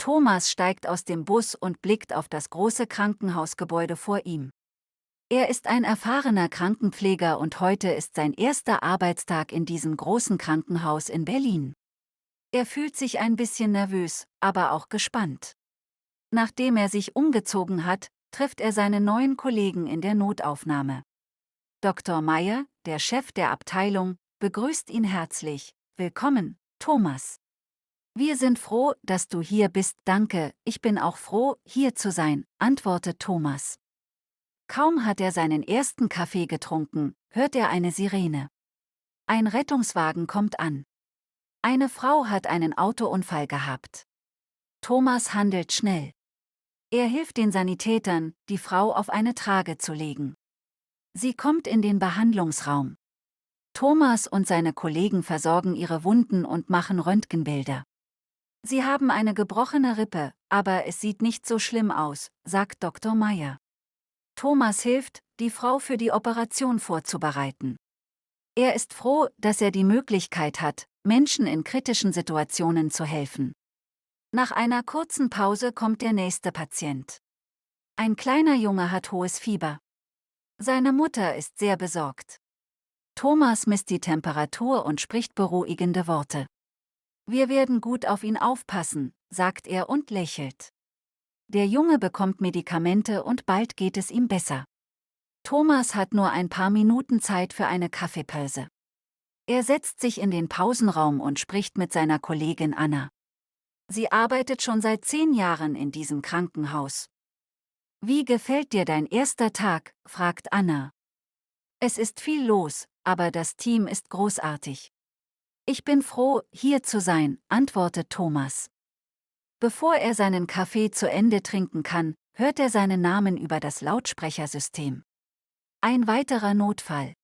Thomas steigt aus dem Bus und blickt auf das große Krankenhausgebäude vor ihm. Er ist ein erfahrener Krankenpfleger und heute ist sein erster Arbeitstag in diesem großen Krankenhaus in Berlin. Er fühlt sich ein bisschen nervös, aber auch gespannt. Nachdem er sich umgezogen hat, trifft er seine neuen Kollegen in der Notaufnahme. Dr. Meyer, der Chef der Abteilung, begrüßt ihn herzlich. Willkommen, Thomas. Wir sind froh, dass du hier bist. Danke, ich bin auch froh, hier zu sein, antwortet Thomas. Kaum hat er seinen ersten Kaffee getrunken, hört er eine Sirene. Ein Rettungswagen kommt an. Eine Frau hat einen Autounfall gehabt. Thomas handelt schnell. Er hilft den Sanitätern, die Frau auf eine Trage zu legen. Sie kommt in den Behandlungsraum. Thomas und seine Kollegen versorgen ihre Wunden und machen Röntgenbilder. Sie haben eine gebrochene Rippe, aber es sieht nicht so schlimm aus, sagt Dr. Meyer. Thomas hilft, die Frau für die Operation vorzubereiten. Er ist froh, dass er die Möglichkeit hat, Menschen in kritischen Situationen zu helfen. Nach einer kurzen Pause kommt der nächste Patient. Ein kleiner Junge hat hohes Fieber. Seine Mutter ist sehr besorgt. Thomas misst die Temperatur und spricht beruhigende Worte. Wir werden gut auf ihn aufpassen, sagt er und lächelt. Der Junge bekommt Medikamente und bald geht es ihm besser. Thomas hat nur ein paar Minuten Zeit für eine Kaffeepause. Er setzt sich in den Pausenraum und spricht mit seiner Kollegin Anna. Sie arbeitet schon seit 10 Jahren in diesem Krankenhaus. Wie gefällt dir dein erster Tag? Fragt Anna. Es ist viel los, aber das Team ist großartig. Ich bin froh, hier zu sein, antwortet Thomas. Bevor er seinen Kaffee zu Ende trinken kann, hört er seinen Namen über das Lautsprechersystem. Ein weiterer Notfall.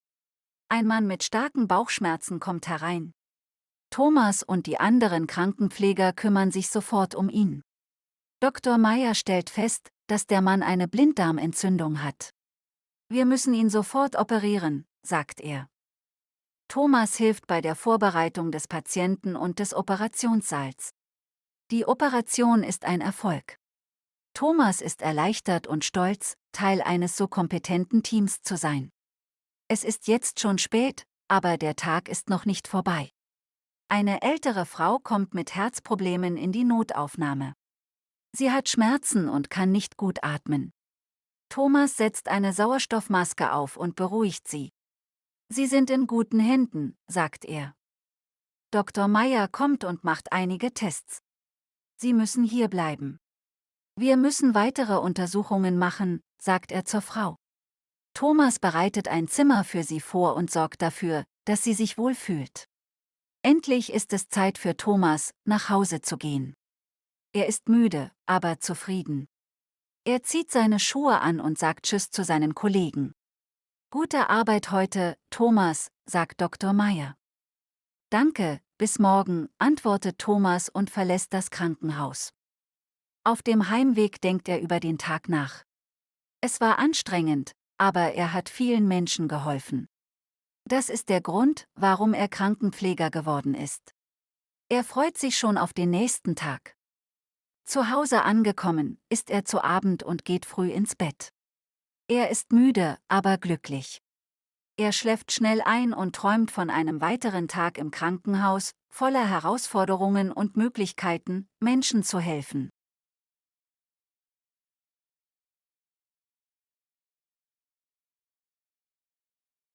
Ein Mann mit starken Bauchschmerzen kommt herein. Thomas und die anderen Krankenpfleger kümmern sich sofort um ihn. Dr. Meyer stellt fest, dass der Mann eine Blinddarmentzündung hat. Wir müssen ihn sofort operieren, sagt er. Thomas hilft bei der Vorbereitung des Patienten und des Operationssaals. Die Operation ist ein Erfolg. Thomas ist erleichtert und stolz, Teil eines so kompetenten Teams zu sein. Es ist jetzt schon spät, aber der Tag ist noch nicht vorbei. Eine ältere Frau kommt mit Herzproblemen in die Notaufnahme. Sie hat Schmerzen und kann nicht gut atmen. Thomas setzt eine Sauerstoffmaske auf und beruhigt sie. Sie sind in guten Händen, sagt er. Dr. Meyer kommt und macht einige Tests. Sie müssen hier bleiben. Wir müssen weitere Untersuchungen machen, sagt er zur Frau. Thomas bereitet ein Zimmer für sie vor und sorgt dafür, dass sie sich wohlfühlt. Endlich ist es Zeit für Thomas, nach Hause zu gehen. Er ist müde, aber zufrieden. Er zieht seine Schuhe an und sagt Tschüss zu seinen Kollegen. Gute Arbeit heute, Thomas, sagt Dr. Meyer. Danke, bis morgen, antwortet Thomas und verlässt das Krankenhaus. Auf dem Heimweg denkt er über den Tag nach. Es war anstrengend, aber er hat vielen Menschen geholfen. Das ist der Grund, warum er Krankenpfleger geworden ist. Er freut sich schon auf den nächsten Tag. Zu Hause angekommen, isst er zu Abend und geht früh ins Bett. Er ist müde, aber glücklich. Er schläft schnell ein und träumt von einem weiteren Tag im Krankenhaus, voller Herausforderungen und Möglichkeiten, Menschen zu helfen.